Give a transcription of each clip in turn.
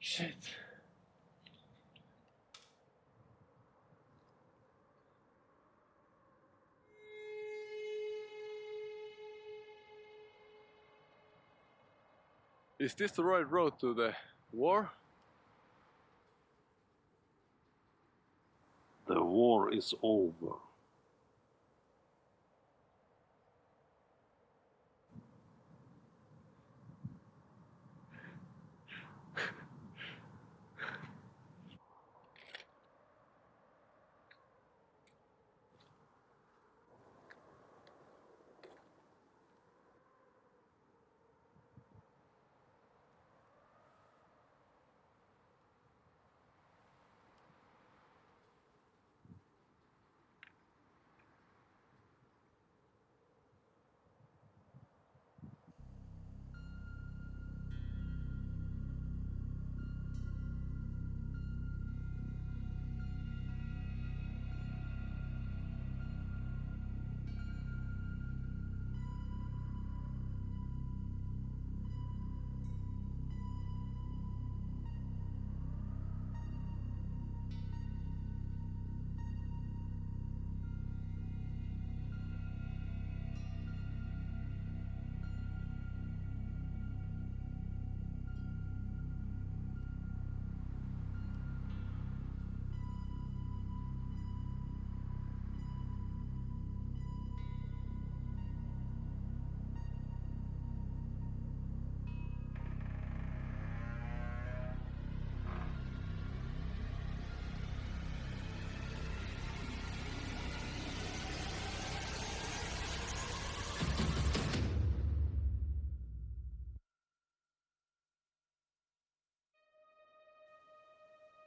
Shit. Is this the right road to the war? The war is over.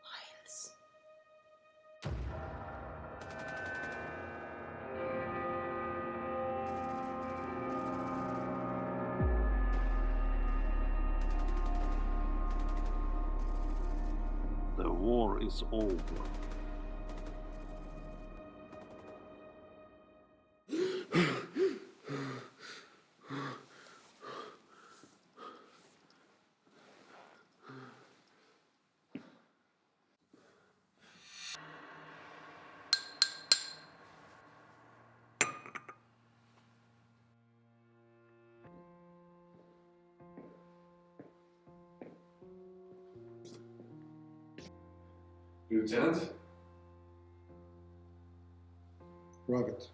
Miles. The war is over. Lieutenant? Private.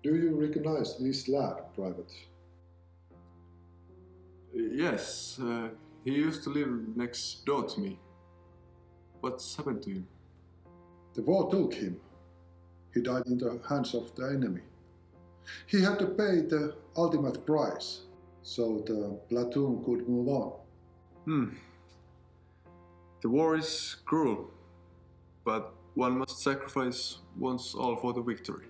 Do you recognize this lad, Private? Yes, he used to live next door to me. What's happened to him? The war took him. He died in the hands of the enemy. He had to pay the ultimate price, so the platoon could move on. The war is cruel, but one must sacrifice once all for the victory.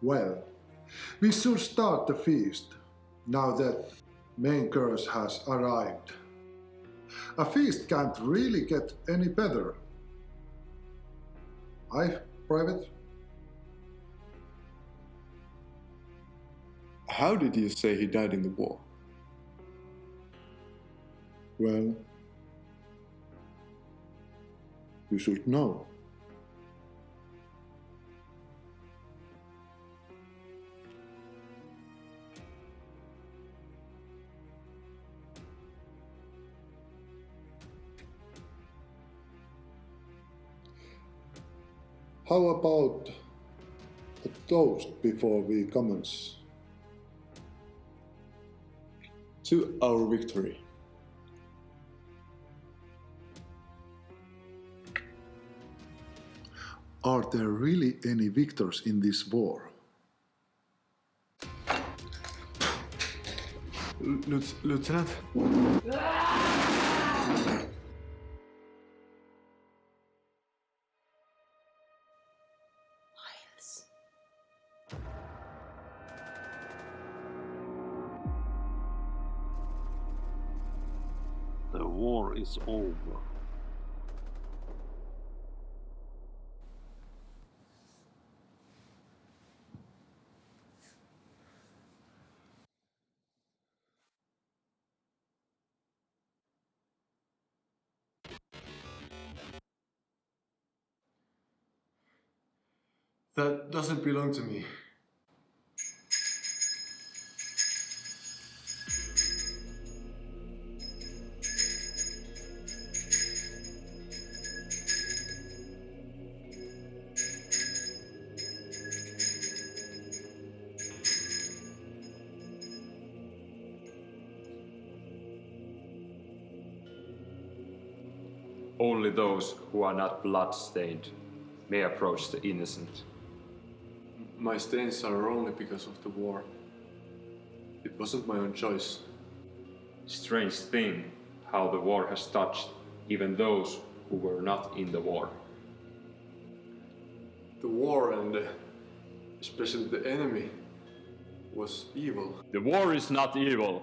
Well, we should start the feast now that main course has arrived. A feast can't really get any better. Aye, Private? How did you say he died in the war? Well, you should know. How about a toast before we commence? To our victory. Are there really any victors in this war? Lieutenant? Miles. The war is over. That doesn't belong to me. Only those who are not blood-stained may approach the innocent. My stains are only because of the war. It wasn't my own choice. Strange thing how the war has touched even those who were not in the war. The war and especially the enemy was evil. The war is not evil.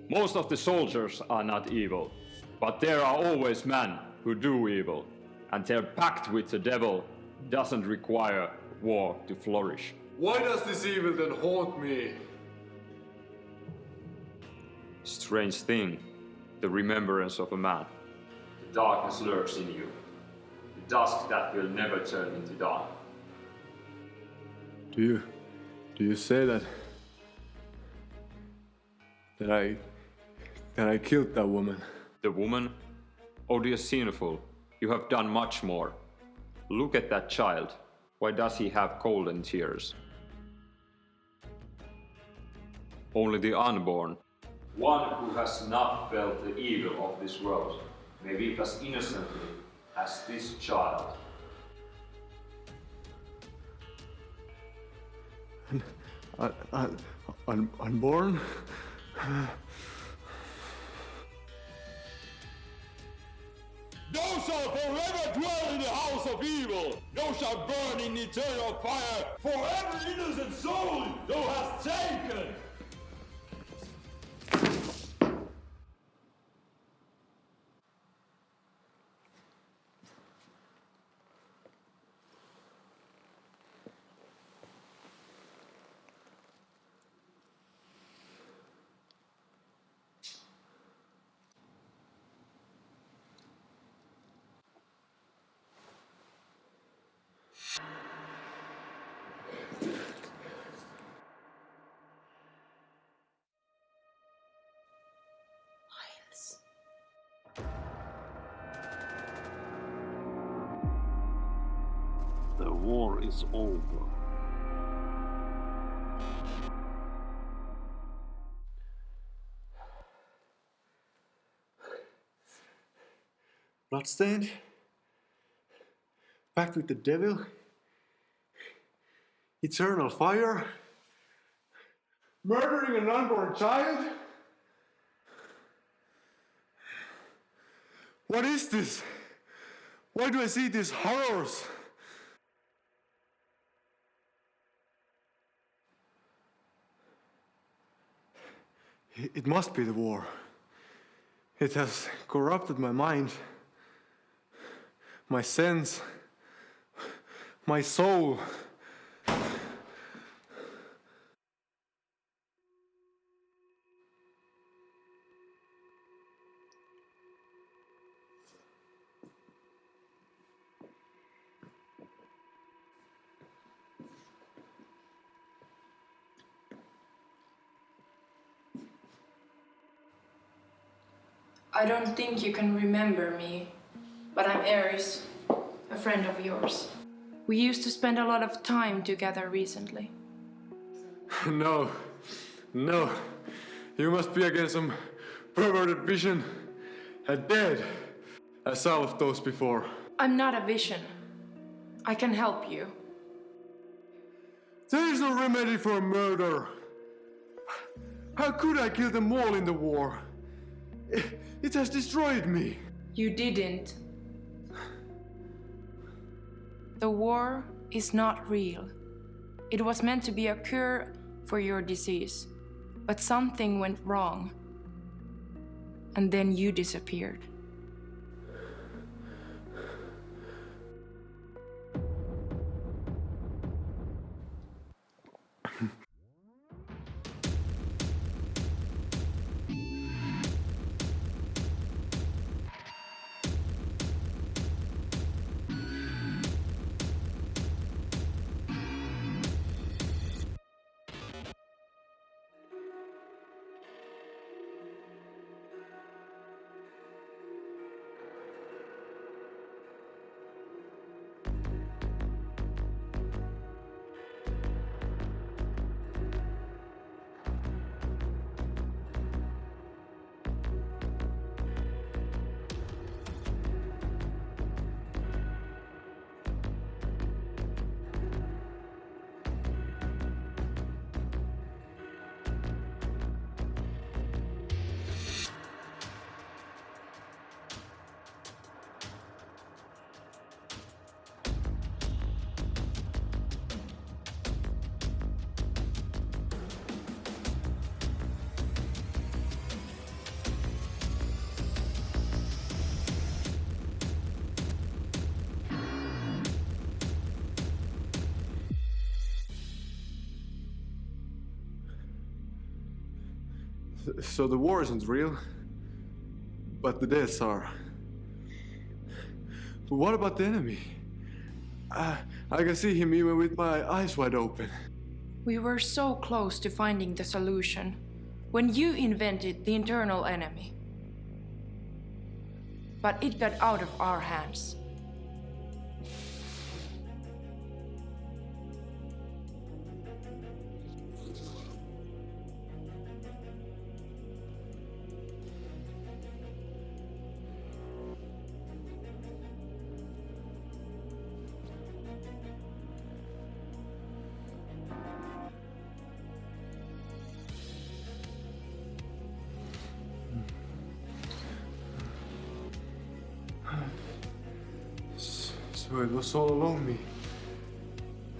Most of the soldiers are not evil. But there are always men who do evil, and their pact with the devil doesn't require war to flourish. Why does this evil then haunt me? Strange thing, the remembrance of a man. The darkness lurks in you, the dusk that will never turn into dawn. Do you say that I killed that woman? The woman? Oh dear sinful, you have done much more. Look at that child. Why does he have cold and tears? Only the unborn, one who has not felt the evil of this world, may weep as innocently as this child. Unborn? Those shall forever dwell in the house of evil. Those shall burn in eternal fire for every innocent soul thou hast taken. Miles. The war is over. Bloodstained? Pact with the devil? Eternal fire? Murdering an unborn child? What is this? Why do I see these horrors? It must be the war. It has corrupted my mind, my sense, my soul. I don't think you can remember me, but I'm Eris, a friend of yours. We used to spend a lot of time together recently. No, no. You must be again some perverted vision. A dead, as some of those before. I'm not a vision. I can help you. There is no remedy for murder. How could I kill them all in the war? It has destroyed me. You didn't. The war is not real. It was meant to be a cure for your disease, but something went wrong. And then you disappeared. So the war isn't real, but the deaths are. But what about the enemy? I can see him even with my eyes wide open. We were so close to finding the solution when you invented the internal enemy. But it got out of our hands. So it was all along me.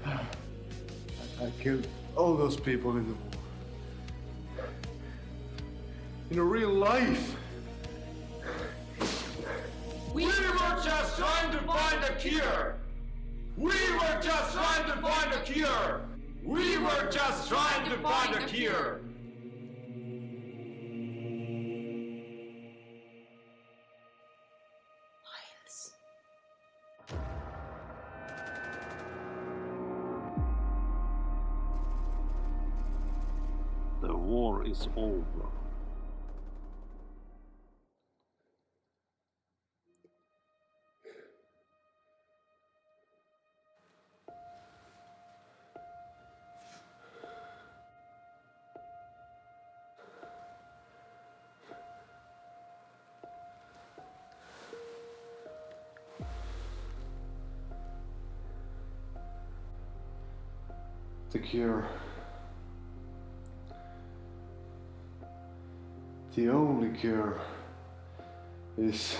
I killed all those people in the war. In a real life. We were just trying to find a cure. We were just trying to find a cure. We were just trying to find a cure. Miles. The war is over. The cure. The only cure is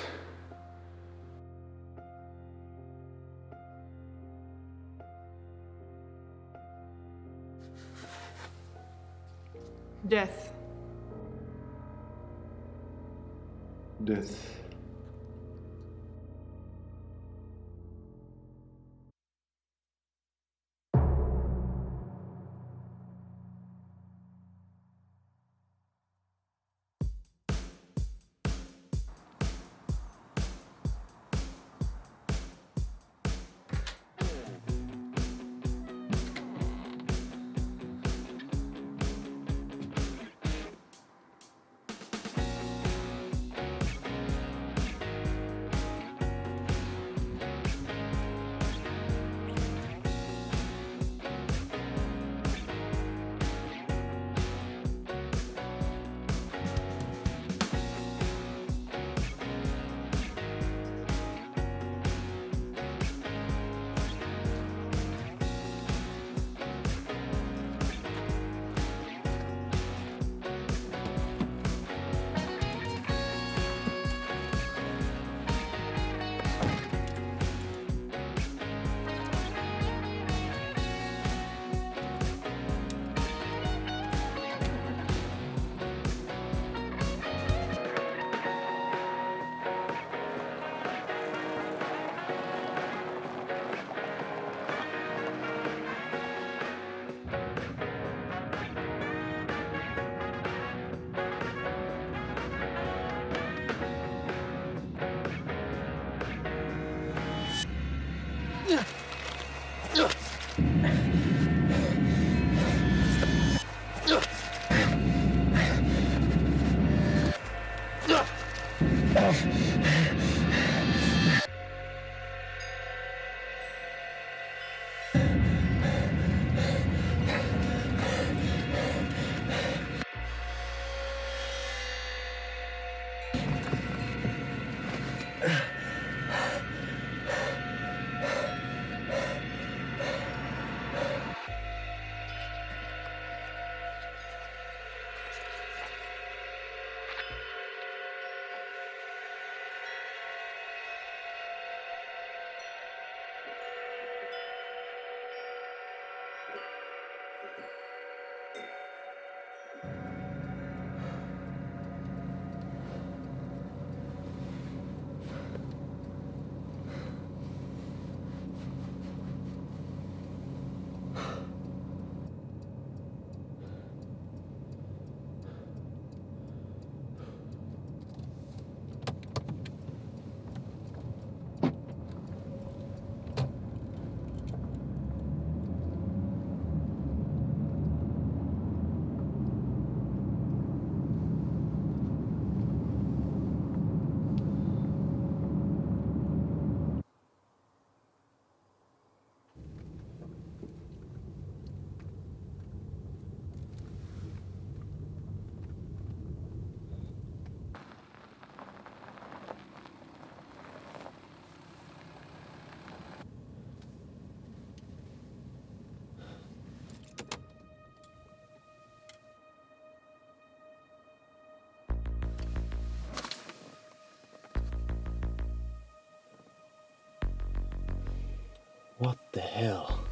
Death. death. What the hell?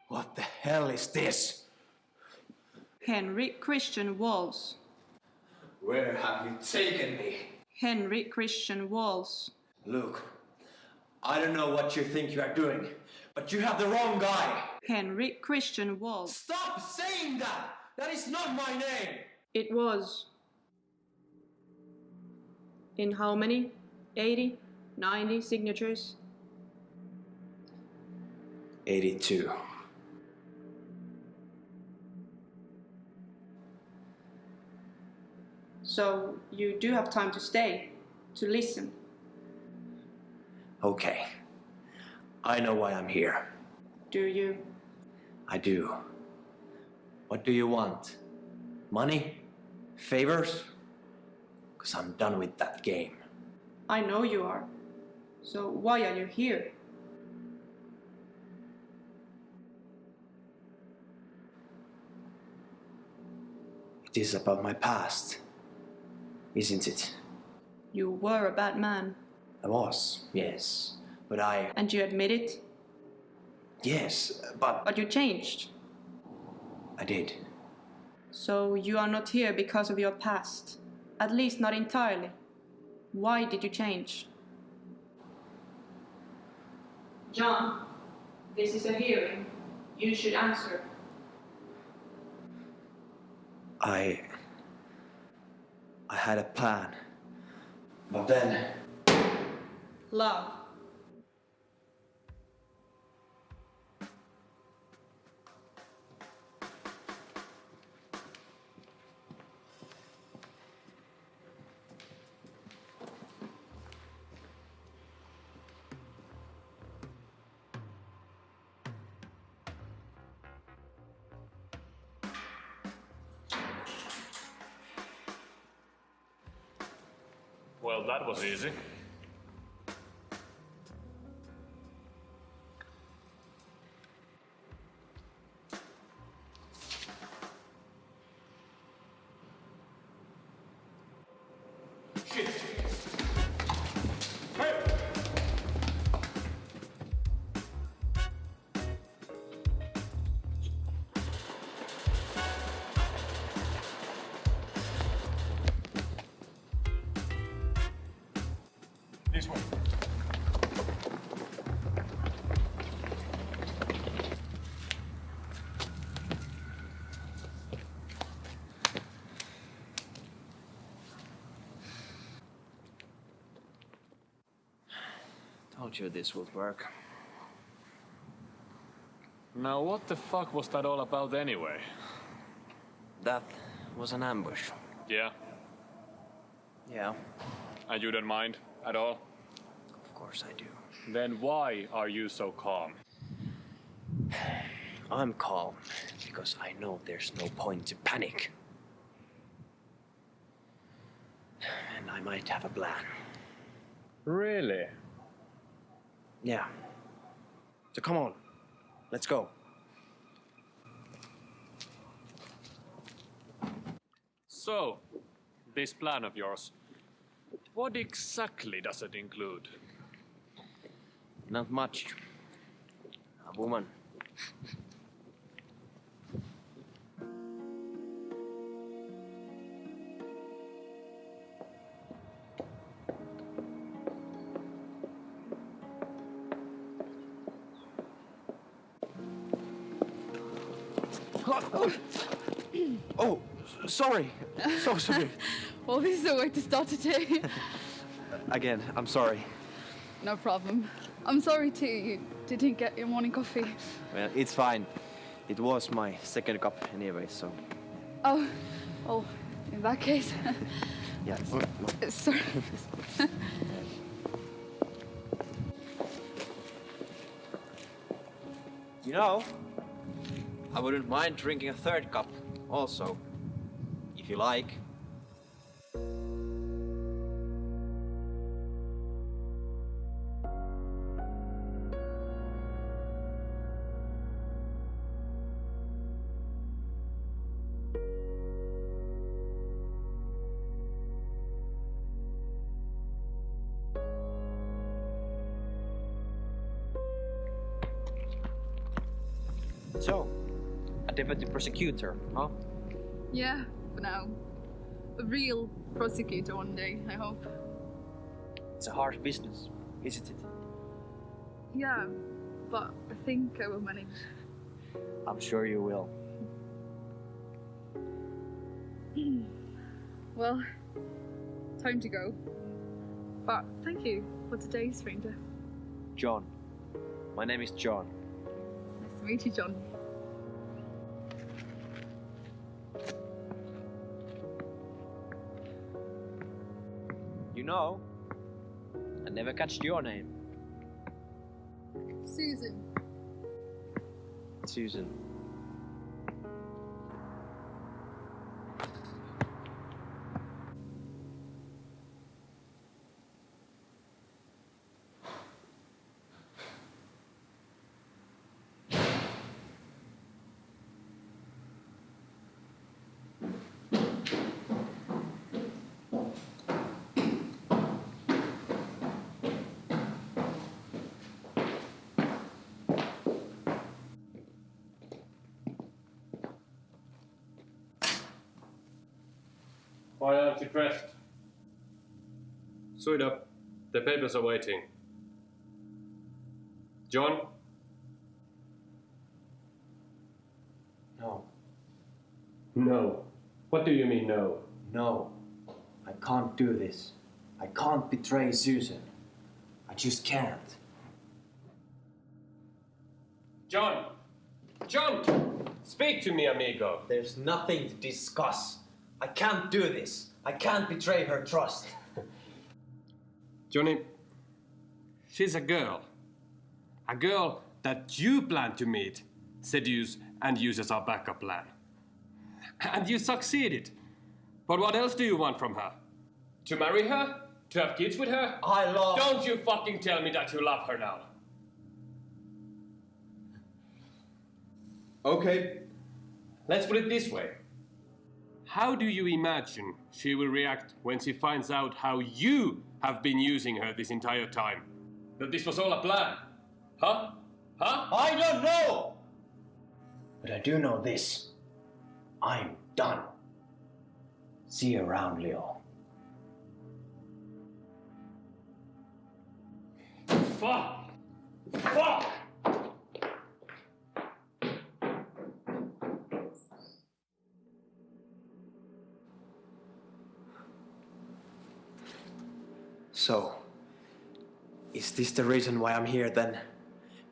What the hell is this? Henry Christian Walls. Where have you taken me? Henry Christian Walls. Luke, I don't know what you think you are doing, but you have the wrong guy. Henry Christian Walls. Stop saying that! That is not my name! It was. In how many? 80? 90 signatures? 82. So you do have time to stay, to listen. Okay. I know why I'm here. Do you? I do. What do you want? Money? Favors? 'Cause I'm done with that game. I know you are. So why are you here? It is about my past, isn't it? You were a bad man. I was, yes. But And you admit it? yes, but But you changed. I did. So you are not here because of your past. At least not entirely. Why did you change? John, this is a hearing. You should answer. I had a plan. But then, Love. Well, that was easy. Shit! Hey! This way. told you this would work. Now what the fuck was that all about anyway? That was an ambush. Yeah? Yeah, And you don't mind at all? of course I do. Then why are you so calm? I'm calm because I know there's no point to panic. And I might have a plan. Really? Yeah. So come on, let's go. So, this plan of yours, what exactly does it include? Not much. A woman. Oh, sorry. So sorry. Well, this is a way to start a day. Again, I'm sorry. No problem. I'm sorry too, you didn't get your morning coffee. Well, it's fine. It was my second cup anyway, so... Oh, well, in that case. Yeah. Sorry. You know, I wouldn't mind drinking a third cup also, if you like. So, a deputy prosecutor, huh? Yeah, for now. A real prosecutor one day, I hope. It's a hard business, isn't it? Yeah, but I think I will manage. I'm sure you will. Well, time to go. But thank you for today, stranger. John. My name is John. Nice to meet you, John. You know, I never catched your name. Susan. Susan. Why aren't you dressed? Suit up. The papers are waiting. John? No. No. What do you mean, no? No. I can't do this. I can't betray Susan. I just can't. John! John! Speak to me, amigo. There's nothing to discuss. I can't do this. I can't betray her trust. Johnny, she's a girl. A girl that you plan to meet, seduce, and use as our backup plan. And you succeeded. But what else do you want from her? To marry her? To have kids with her? I love... Don't you fucking tell me that you love her now. Okay, let's put it this way. How do you imagine she will react when she finds out how you have been using her this entire time? That this was all a plan? Huh? Huh? I don't know! But I do know this. I'm done. See you around, Leo. Fuck! Fuck! So, is this the reason why I'm here then?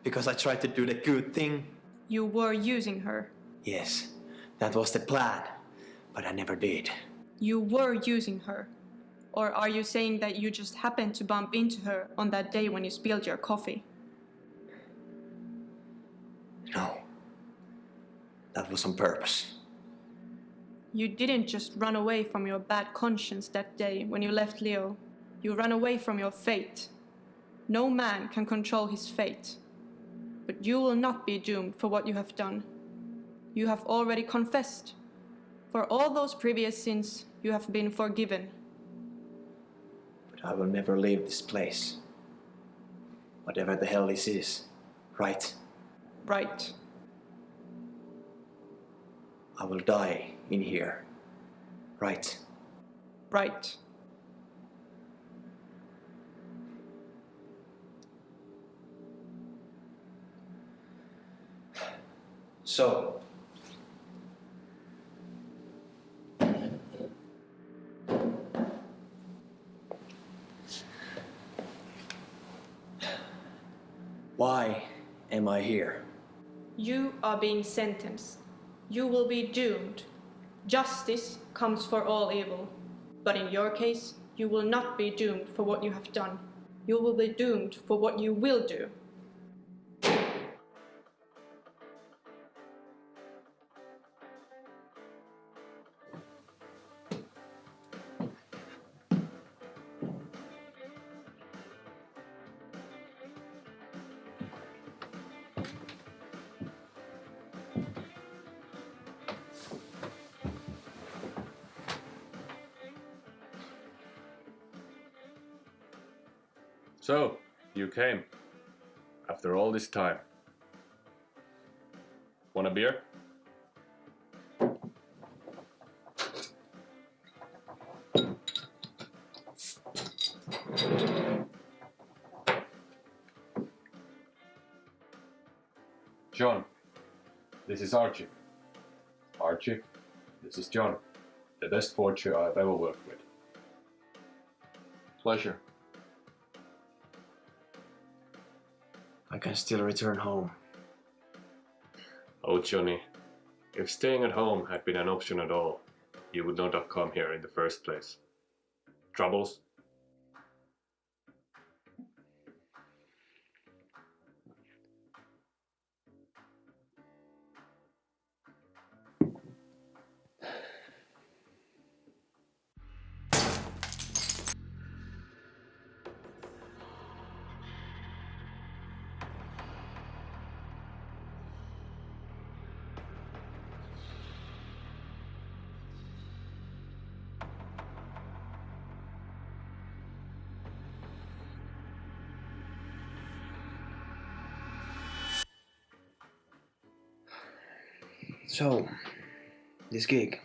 Because I tried to do the good thing? You were using her. Yes, that was the plan, but I never did. You were using her. Or are you saying that you just happened to bump into her on that day when you spilled your coffee? No. That was on purpose. You didn't just run away from your bad conscience that day when you left Leo. You ran away from your fate. No man can control his fate. But you will not be doomed for what you have done. You have already confessed. For all those previous sins, you have been forgiven. But I will never leave this place. Whatever the hell this is, right? Right. I will die in here, right? Right. So, why am I here? You are being sentenced. You will be doomed. Justice comes for all evil. But in your case, you will not be doomed for what you have done. You will be doomed for what you will do. So, you came. After all this time. Want a beer? John, this is Archie. Archie, this is John. The best forger I've ever worked with. Pleasure. I can still return home. Oh, Johnny, if staying at home had been an option at all, you would not have come here in the first place. Troubles? So, this gig,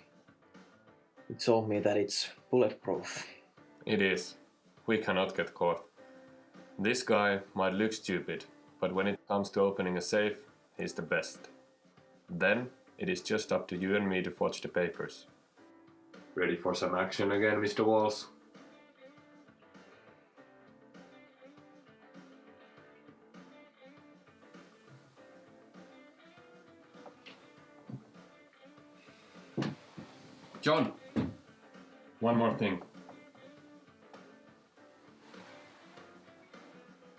it told me that it's bulletproof. It is. We cannot get caught. This guy might look stupid, but when it comes to opening a safe, he's the best. Then, it is just up to you and me to forge the papers. Ready for some action again, Mr. Walls? John! One more thing.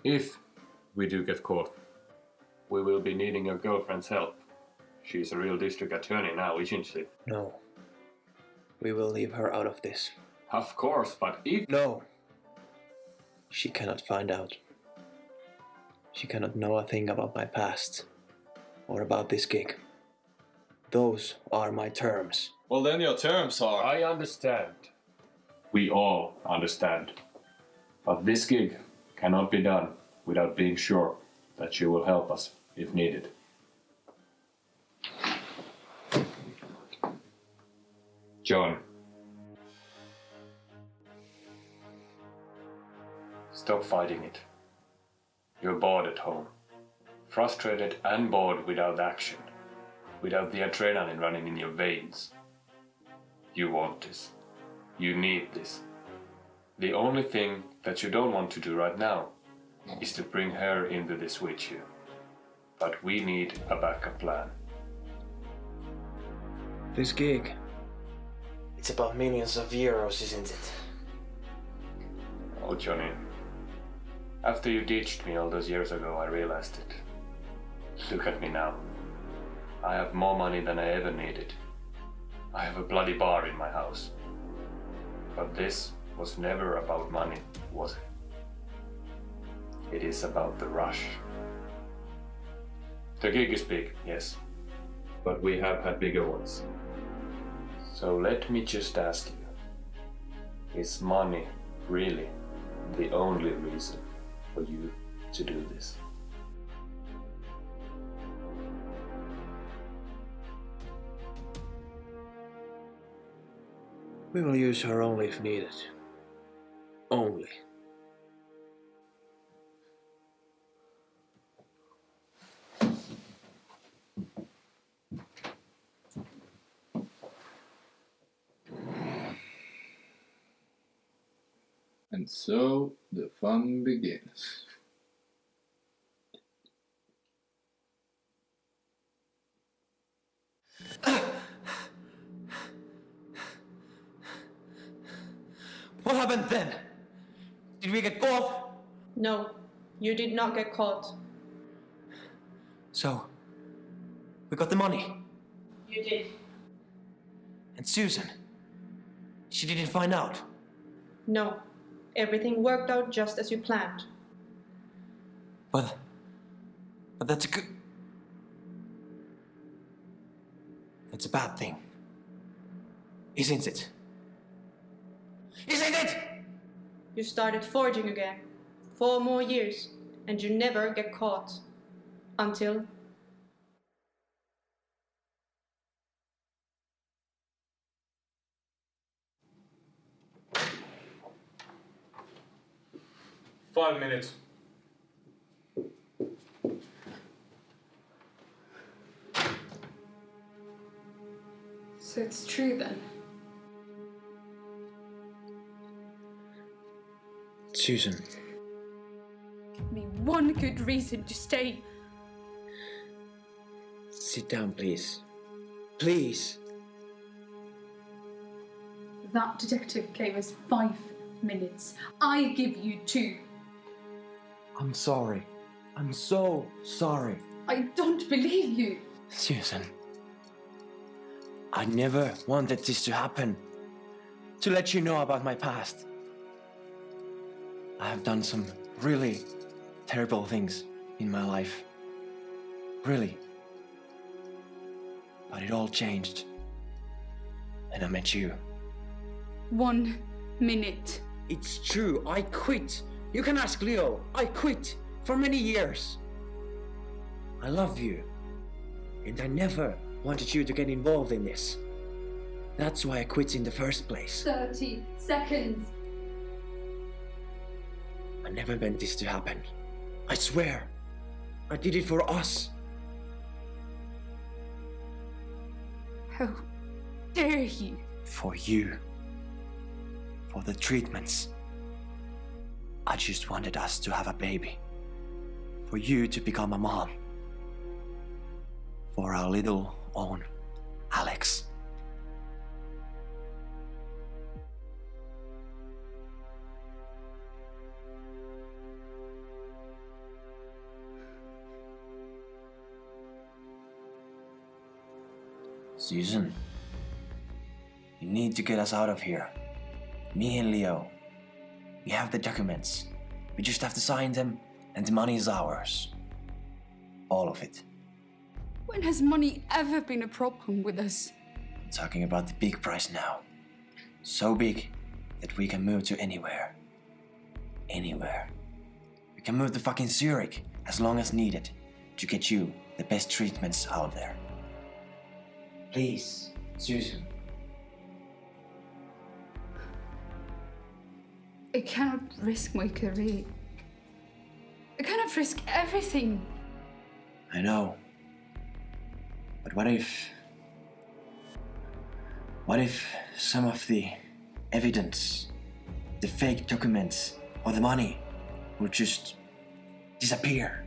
If we do get caught, we will be needing your girlfriend's help. She's a real district attorney now, isn't she? No. We will leave her out of this. Of course, but if... No. She cannot find out. She cannot know a thing about my past. Or about this gig. Those are my terms. Well, then your terms are... I understand. We all understand. But this gig cannot be done without being sure that you will help us if needed. John. Stop fighting it. You're bored at home. Frustrated and bored without action. Without the adrenaline running in your veins. You want this. You need this. The only thing that you don't want to do right now is to bring her into this with you. But we need a backup plan. This gig, it's about millions of euros, isn't it? Oh, Johnny. After you ditched me all those years ago, I realized it. Look at me now. I have more money than I ever needed. I have a bloody bar in my house. But this was never about money, was it? It is about the rush. The gig is big, yes. But we have had bigger ones. So let me just ask you. Is money really the only reason for you to do this? We will use her only if needed. Only. And so the fun begins. What happened then? Did we get caught? No, you did not get caught. So, we got the money. You did. And Susan? She didn't find out? No, everything worked out just as you planned. But that's a good... That's a bad thing. Isn't it? Isn't it? You started forging again. 4 more years, and you never get caught. Until... Five minutes. So it's true then? Susan. Give me one good reason to stay. Sit down, please. Please. That detective gave us 5 minutes. I give you 2. I'm sorry. I'm so sorry. I don't believe you. Susan. I never wanted this to happen. To let you know about my past. I have done some really terrible things in my life. Really. But it all changed. And I met you. 1 minute. It's true, I quit. You can ask Leo. I quit for many years. I love you. And I never wanted you to get involved in this. That's why I quit in the first place. 30 seconds. I never meant this to happen. I swear. I did it for us. How dare you? For you. For the treatments. I just wanted us to have a baby. For you to become a mom. For our little own Alex. Susan, you need to get us out of here. Me and Leo. We have the documents. We just have to sign them, and the money is ours. All of it. When has money ever been a problem with us? I'm talking about the big price now. So big that we can move to anywhere. Anywhere. We can move to fucking Zurich as long as needed to get you the best treatments out there. Please, Susan. I cannot risk my career. I cannot risk everything. I know. But what if some of the evidence, the fake documents, or the money would just disappear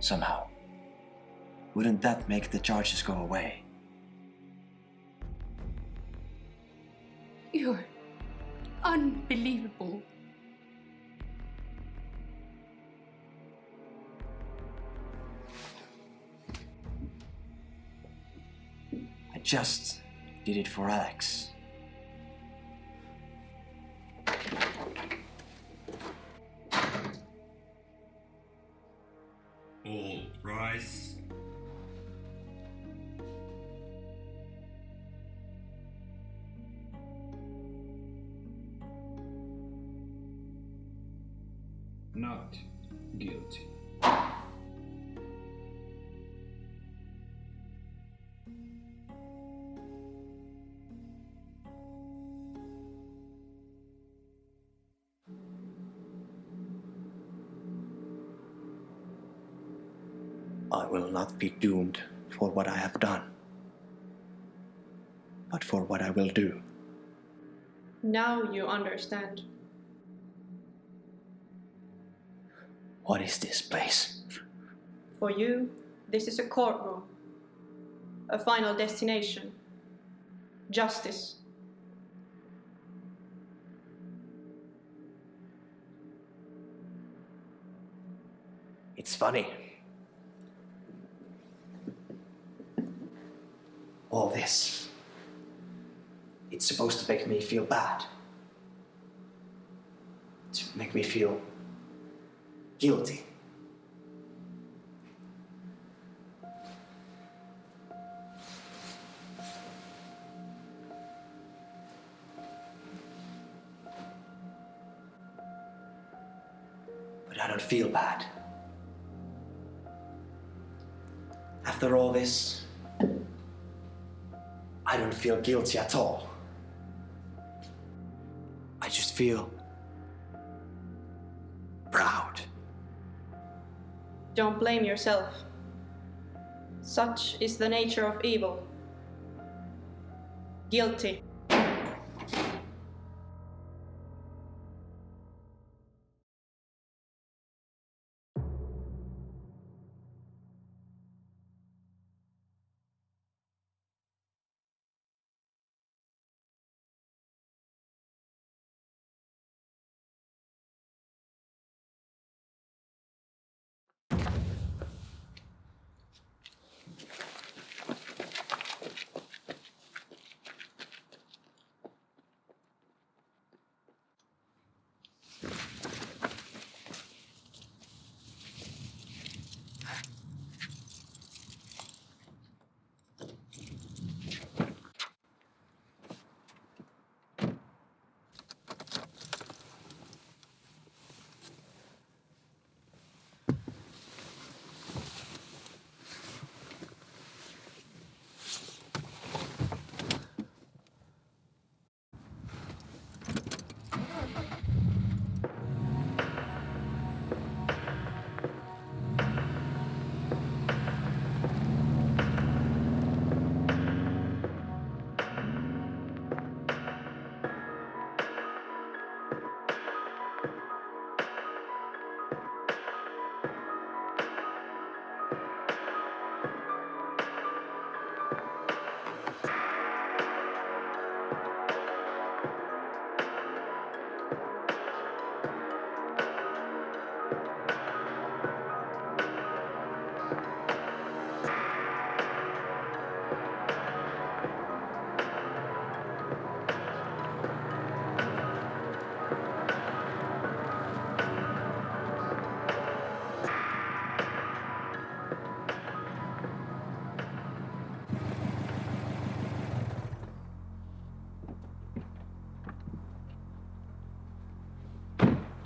somehow? Wouldn't that make the charges go away? You're unbelievable. I just did it for Alex. All rise. Not guilty. I will not be doomed for what I have done, but for what I will do. Now you understand. What is this place? For you, this is a courtroom. A final destination. Justice. It's funny. All this. It's supposed to make me feel bad. To make me feel guilty. But I don't feel bad. After all this, I don't feel guilty at all. I just feel proud. Don't blame yourself. Such is the nature of evil. Guilty.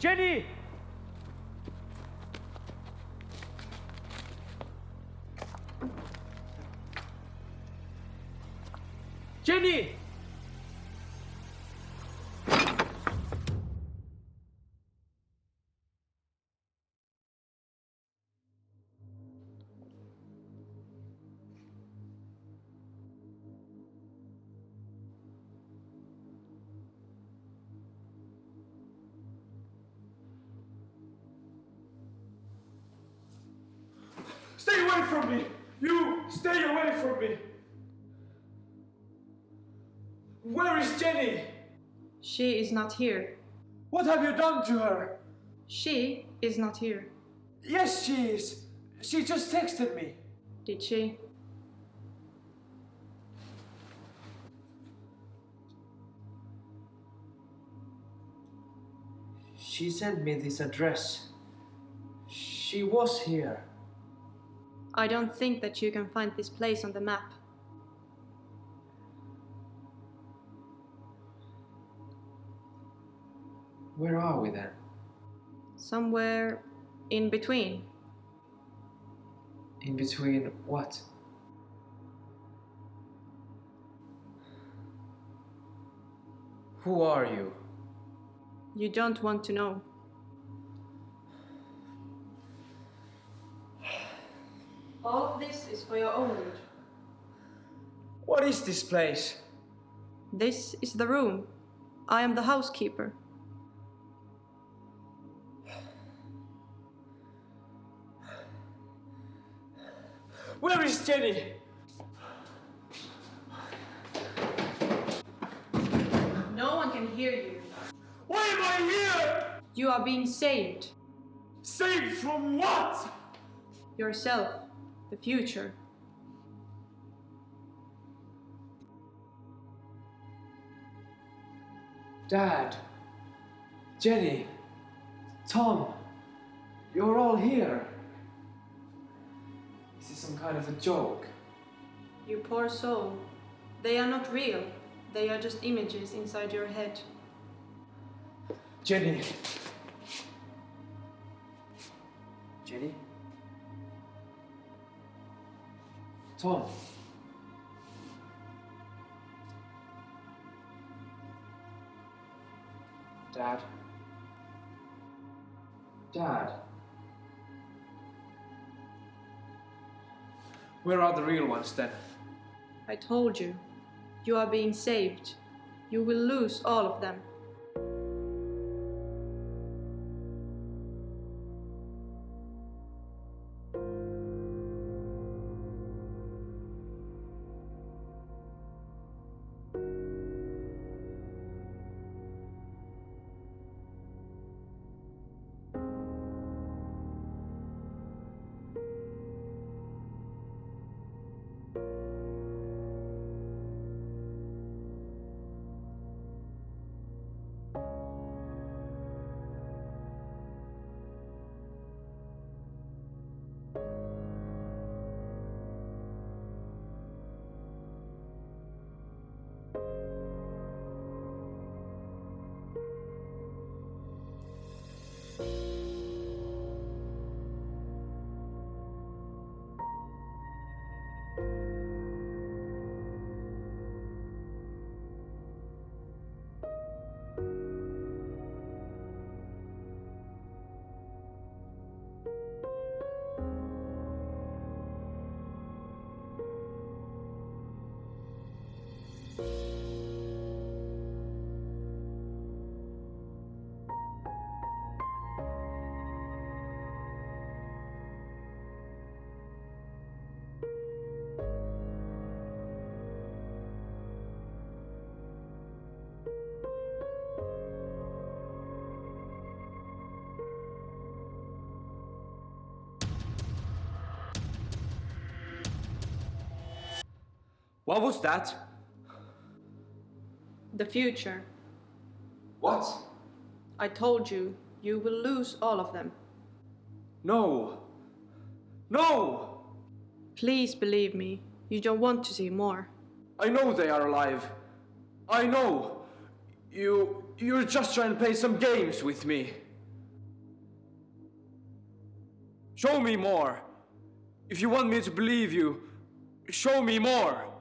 Jenny! Jenny! Stay away from me! You stay away from me! Where is Jenny? She is not here. What have you done to her? She is not here. Yes, she is. She just texted me. Did she? She sent me this address. She was here. I don't think that you can find this place on the map. Where are we then? Somewhere in between. In between what? Who are you? You don't want to know. All of this is for your own good. What is this place? This is the room. I am the housekeeper. Where is Jenny? No one can hear you. Why am I here? You are being saved. Saved from what? Yourself. The future. Dad, Jenny, Tom, you're all here. Is this some kind of a joke? You poor soul. They are not real. They are just images inside your head. Jenny. Jenny? Tom. Dad. Dad. Where are the real ones then? I told you. You are being saved. You will lose all of them. What was that? The future. What? I told you, you will lose all of them. No. No! Please believe me. You don't want to see more. I know they are alive. I know. You're just trying to play some games with me. Show me more. If you want me to believe you, show me more.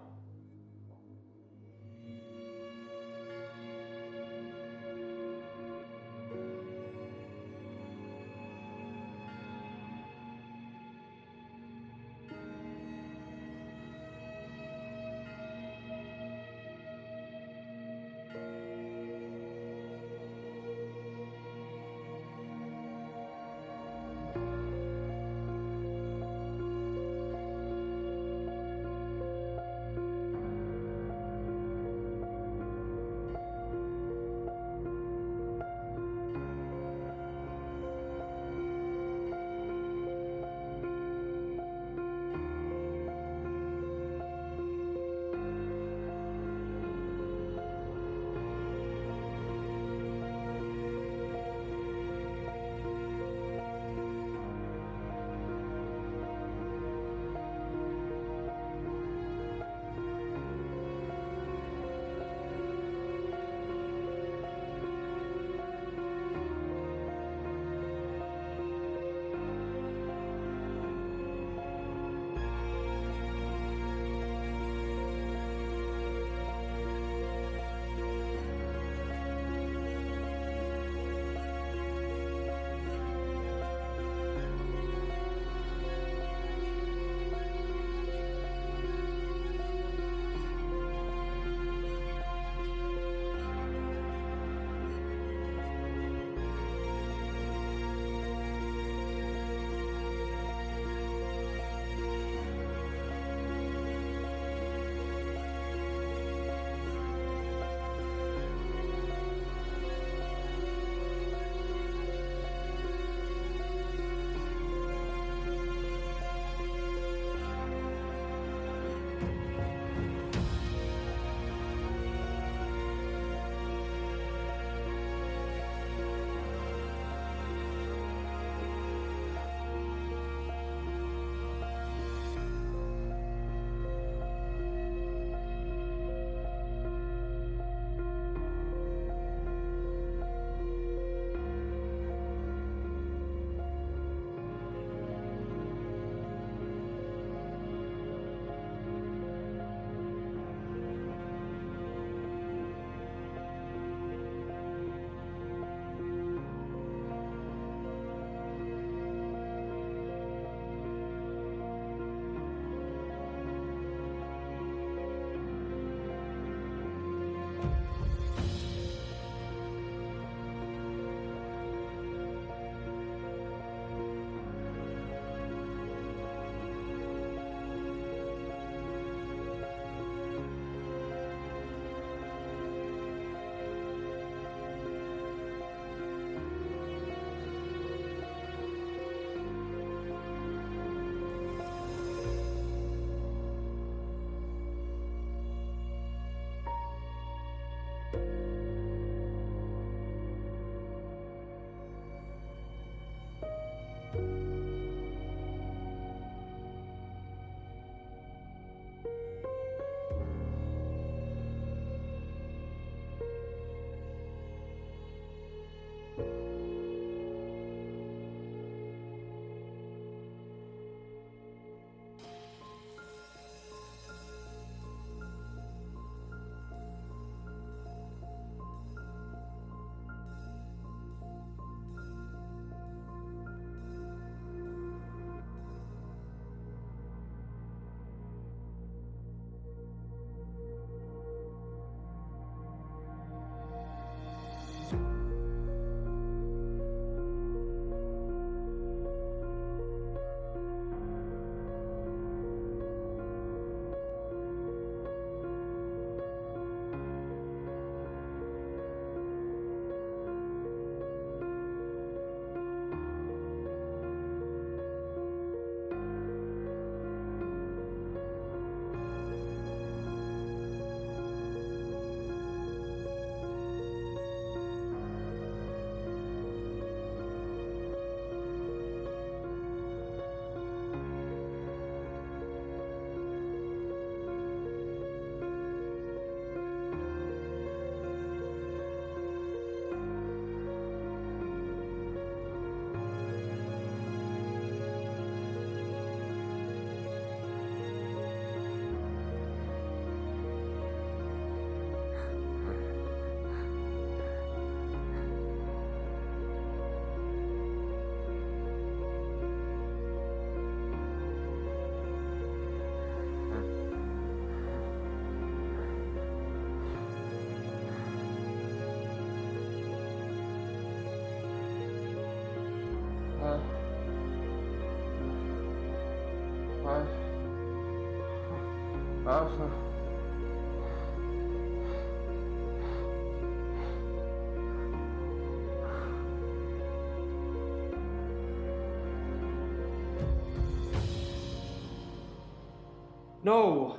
No!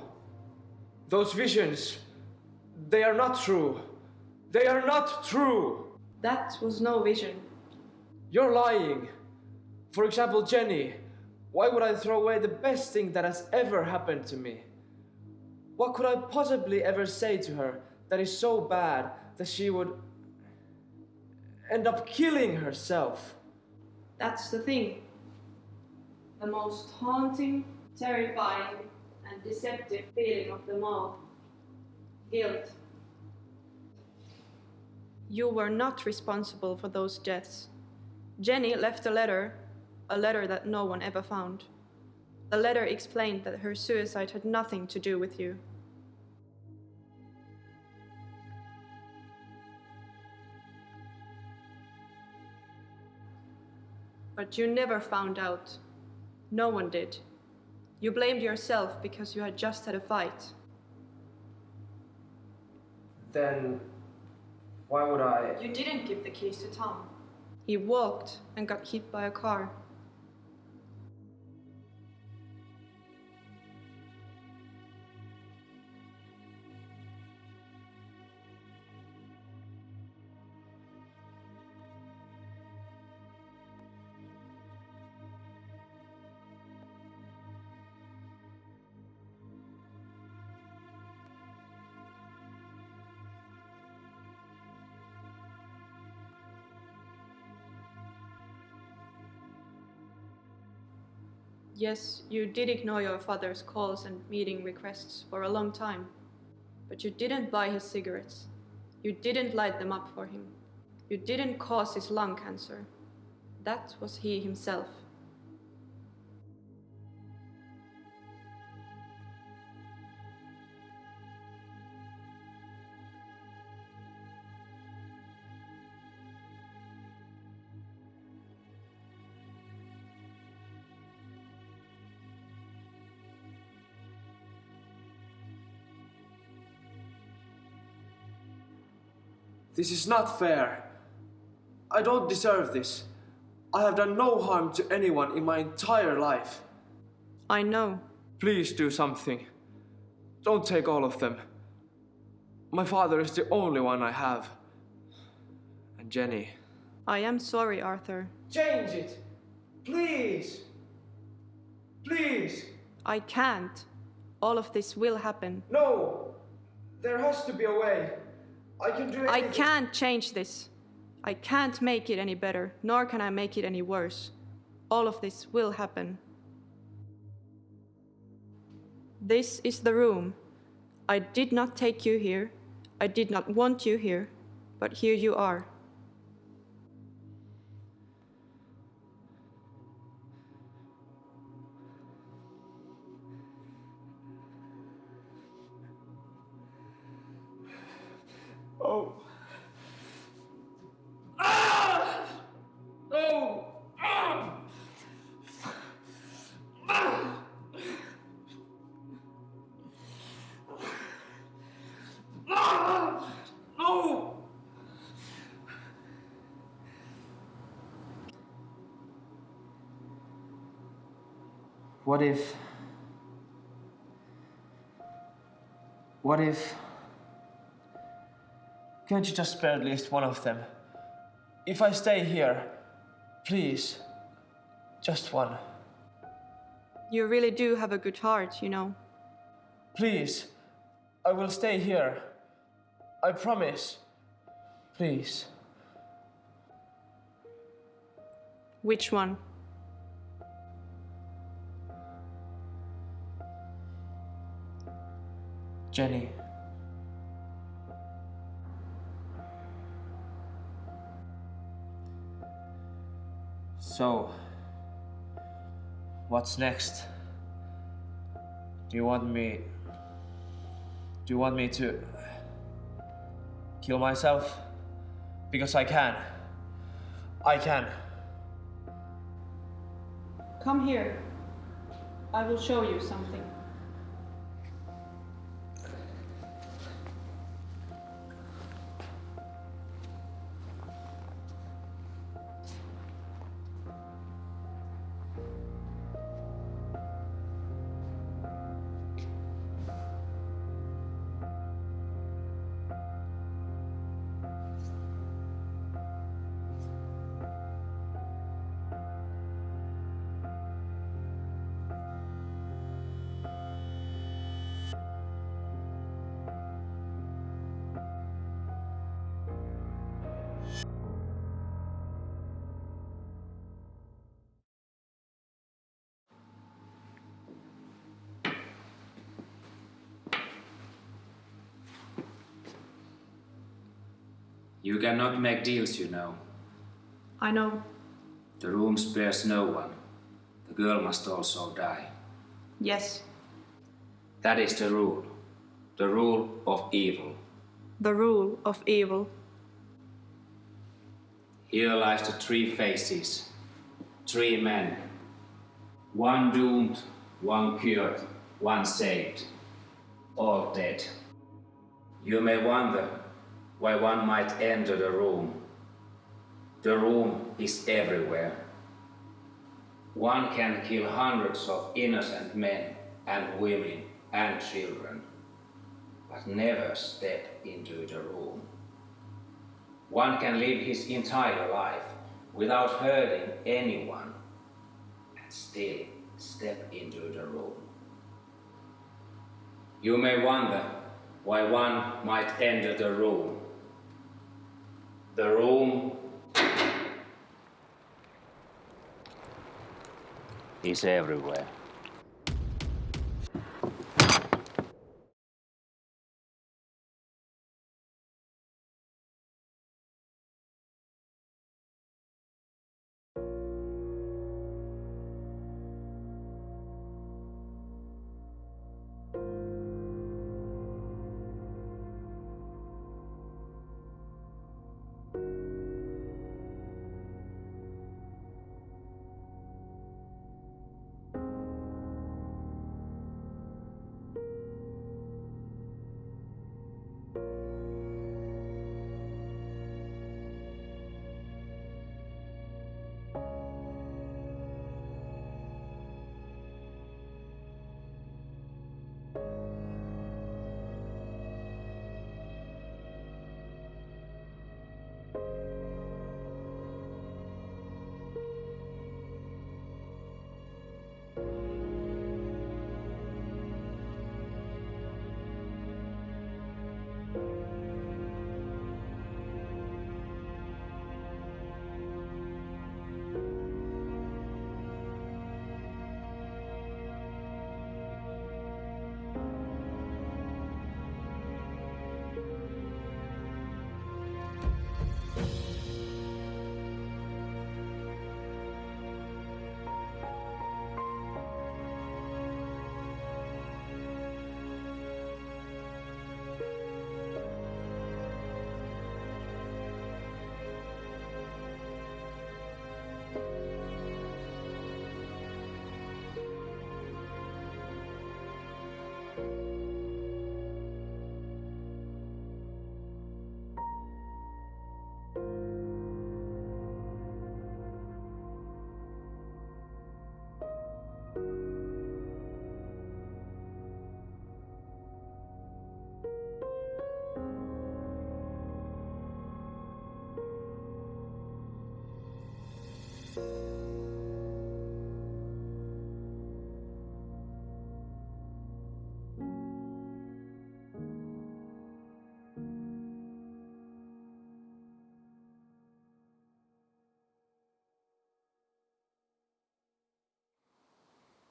Those visions, they are not true. They are not true! That was no vision. You're lying. For example, Jenny. Why would I throw away the best thing that has ever happened to me? What could I possibly ever say to her that is so bad that she would end up killing herself? That's the thing. The most haunting, terrifying, and deceptive feeling of them all. Guilt. You were not responsible for those deaths. Jenny left a letter that no one ever found. The letter explained that her suicide had nothing to do with you. But you never found out. No one did. You blamed yourself because you had just had a fight. Then why would I? You didn't give the keys to Tom. He walked and got hit by a car. Yes, you did ignore your father's calls and meeting requests for a long time. But you didn't buy his cigarettes. You didn't light them up for him. You didn't cause his lung cancer. That was he himself. This is not fair. I don't deserve this. I have done no harm to anyone in my entire life. I know. Please do something. Don't take all of them. My father is the only one I have. And Jenny. I am sorry, Arthur. Change it! Please! Please! I can't. All of this will happen. No! There has to be a way. I can do anything. I can't change this. I can't make it any better, nor can I make it any worse. All of this will happen. This is the room. I did not take you here. I did not want you here, but here you are. Oh. Ah! No! Ah! Ah! Ah! No! What if... Can't you just spare at least one of them? If I stay here, please, just one. You really do have a good heart, you know. Please, I will stay here. I promise. Please. Which one? Jenny. So, what's next? Do you want me to kill myself? Because I can. I can. Come here. I will show you something. You cannot make deals, you know. I know. The room spares no one. The girl must also die. Yes. That is the rule. The rule of evil. The rule of evil. Here lies the three faces. 3 men. One doomed, one cured, one saved. All dead. You may wonder why one might enter the room. The room is everywhere. One can kill hundreds of innocent men and women and children, but never step into the room. One can live his entire life without hurting anyone and still step into the room. You may wonder why one might enter the room. The room is everywhere.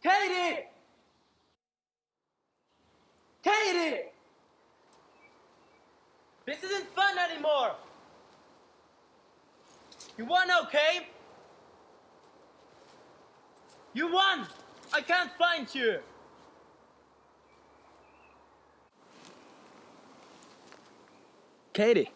Katie! Katie! This isn't fun anymore! You won, okay? You won! I can't find you! Katie!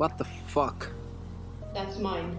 What the fuck? That's mine.